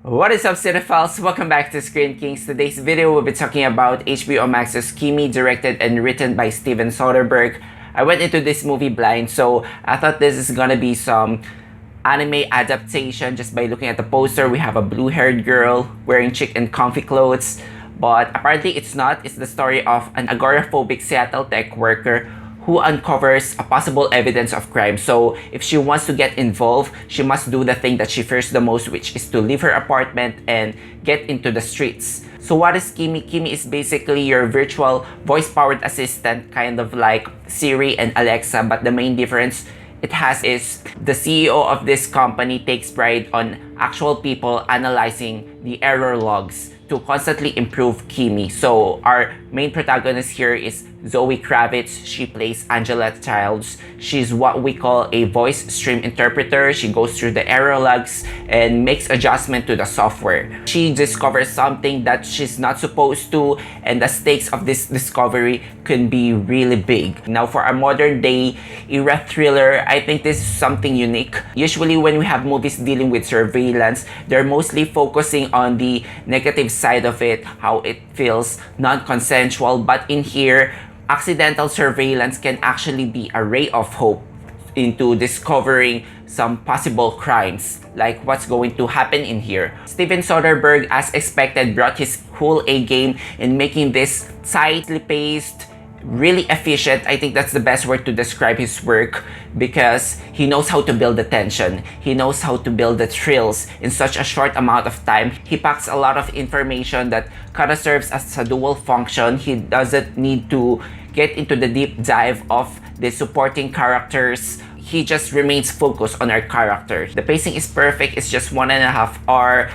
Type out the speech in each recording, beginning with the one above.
What is up, cinephiles? Welcome back to Screen Kings. Today's video we'll be talking about HBO Max's Kimi, directed and written by Steven Soderbergh. I went into this movie blind, so I thought this is gonna be some anime adaptation just by looking at the poster. We have a blue-haired girl wearing chic and comfy clothes, but apparently it's not. It's the story of an agoraphobic Seattle tech worker who uncovers a possible evidence of crime. So if she wants to get involved, she must do the thing that she fears the most, which is to leave her apartment and get into the streets. So what is Kimi? Kimi is basically your virtual voice-powered assistant, kind of like Siri and Alexa, but the main difference it has is the CEO of this company takes pride on actual people analyzing the error logs to constantly improve Kimi. So our main protagonist here is Zoë Kravitz. She plays Angela Childs. She's what we call a voice stream interpreter. She goes through the error logs and makes adjustment to the software. She discovers something that she's not supposed to, and the stakes of this discovery can be really big. Now, for a modern day era thriller, I think this is something unique. Usually when we have movies dealing with surveillance, they're mostly focusing on the negative side of it, how it feels non-consensual, but in here, accidental surveillance can actually be a ray of hope into discovering some possible crimes, like what's going to happen in here. Steven Soderbergh, as expected, brought his whole A game in making this tightly paced, really efficient. I think that's the best word to describe his work, because he knows how to build the tension. He knows how to build the thrills in such a short amount of time. He packs a lot of information that kind of serves as a dual function. He doesn't need to get into the deep dive of the supporting characters. He just remains focused on our character. The pacing is perfect. It's just 1.5 hours.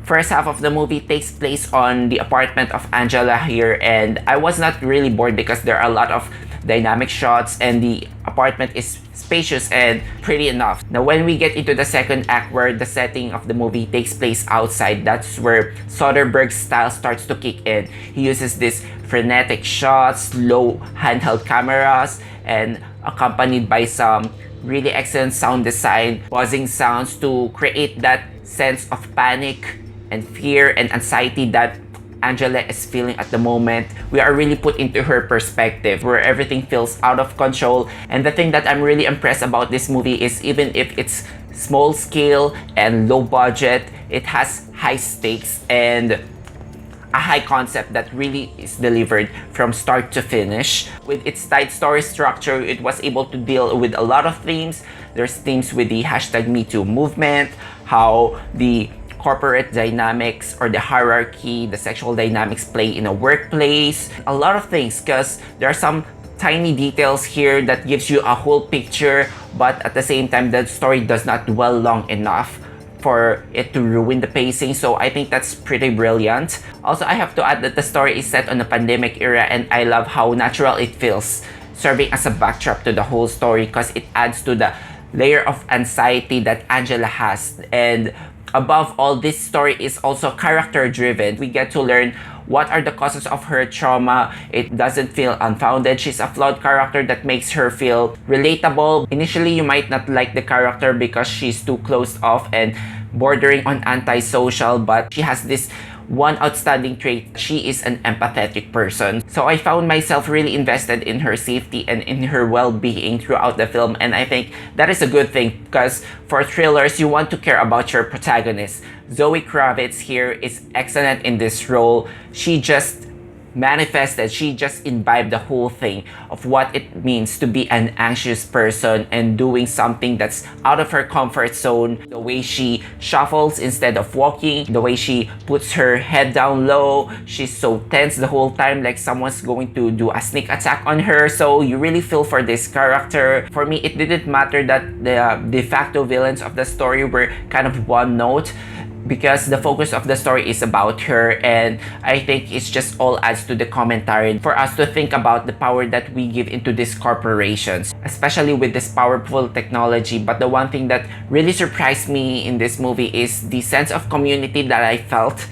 First half of the movie takes place on the apartment of Angela here, and I was not really bored because there are a lot of dynamic shots and the apartment is spacious and pretty enough. Now, when we get into the second act, where the setting of the movie takes place outside, that's where Soderbergh's style starts to kick in. He uses these frenetic shots, low handheld cameras, and accompanied by some really excellent sound design, buzzing sounds to create that sense of panic and fear and anxiety that Angela is feeling at the moment. We are really put into her perspective, where everything feels out of control. And the thing that I'm really impressed about this movie is, even if it's small scale and low budget, it has high stakes and a high concept that really is delivered from start to finish. With its tight story structure, it was able to deal with a lot of themes. There's themes with the #MeToo movement, how the corporate dynamics or the hierarchy, the sexual dynamics play in a workplace, a lot of things, because there are some tiny details here that gives you a whole picture, but at the same time, the story does not dwell long enough for it to ruin the pacing. So I think that's pretty brilliant. Also, I have to add that the story is set on a pandemic era, and I love how natural it feels, serving as a backdrop to the whole story, because it adds to the layer of anxiety that Angela has. And above all, this story is also character driven. We get to learn what are the causes of her trauma. It doesn't feel unfounded. She's a flawed character that makes her feel relatable. Initially, you might not like the character because she's too closed off and bordering on antisocial, but she has this one outstanding trait: she is an empathetic person. So I found myself really invested in her safety and in her well-being throughout the film, and I think that is a good thing, because for thrillers, you want to care about your protagonist. Zoë Kravitz here is excellent in this role. She just manifested, she just imbibed the whole thing of what it means to be an anxious person and doing something that's out of her comfort zone. The way she shuffles instead of walking, the way she puts her head down low, she's so tense the whole time, like someone's going to do a sneak attack on her. So you really feel for this character. For me, it didn't matter that the de facto villains of the story were kind of one note, because the focus of the story is about her, and I think it's just all adds to the commentary for us to think about the power that we give into these corporations, especially with this powerful technology. But the one thing that really surprised me in this movie is the sense of community that I felt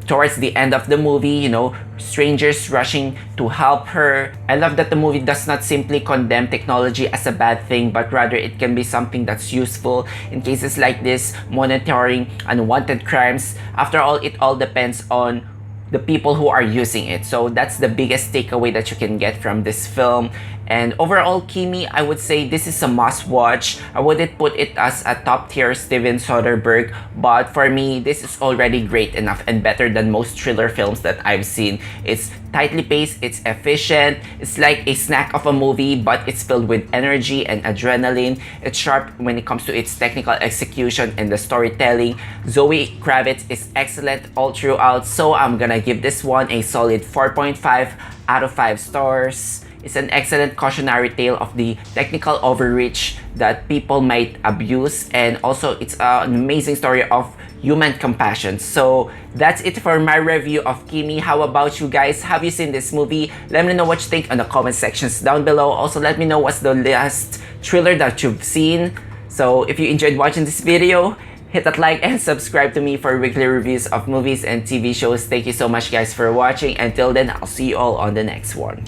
towards the end of the movie, you know, strangers rushing to help her. I love that the movie does not simply condemn technology as a bad thing, but rather it can be something that's useful in cases like this, monitoring unwanted crimes. After all, it all depends on the people who are using it. So that's the biggest takeaway that you can get from this film. And overall, Kimi, I would say this is a must watch. I wouldn't put it as a top tier Steven Soderbergh, but for me, this is already great enough and better than most thriller films that I've seen. It's tightly paced, it's efficient, it's like a snack of a movie, but it's filled with energy and adrenaline. It's sharp when it comes to its technical execution and the storytelling. Zoë Kravitz is excellent all throughout, so I'm gonna give this one a solid 4.5 out of 5 stars. It's an excellent cautionary tale of the technical overreach that people might abuse, and also it's an amazing story of human compassion. So that's it for my review of Kimi. How about you guys? Have you seen this movie? Let me know what you think in the comment sections down below. Also, let me know what's the last thriller that you've seen. So if you enjoyed watching this video, hit that like and subscribe to me for weekly reviews of movies and TV shows. Thank you so much guys for watching. Until then, I'll see you all on the next one.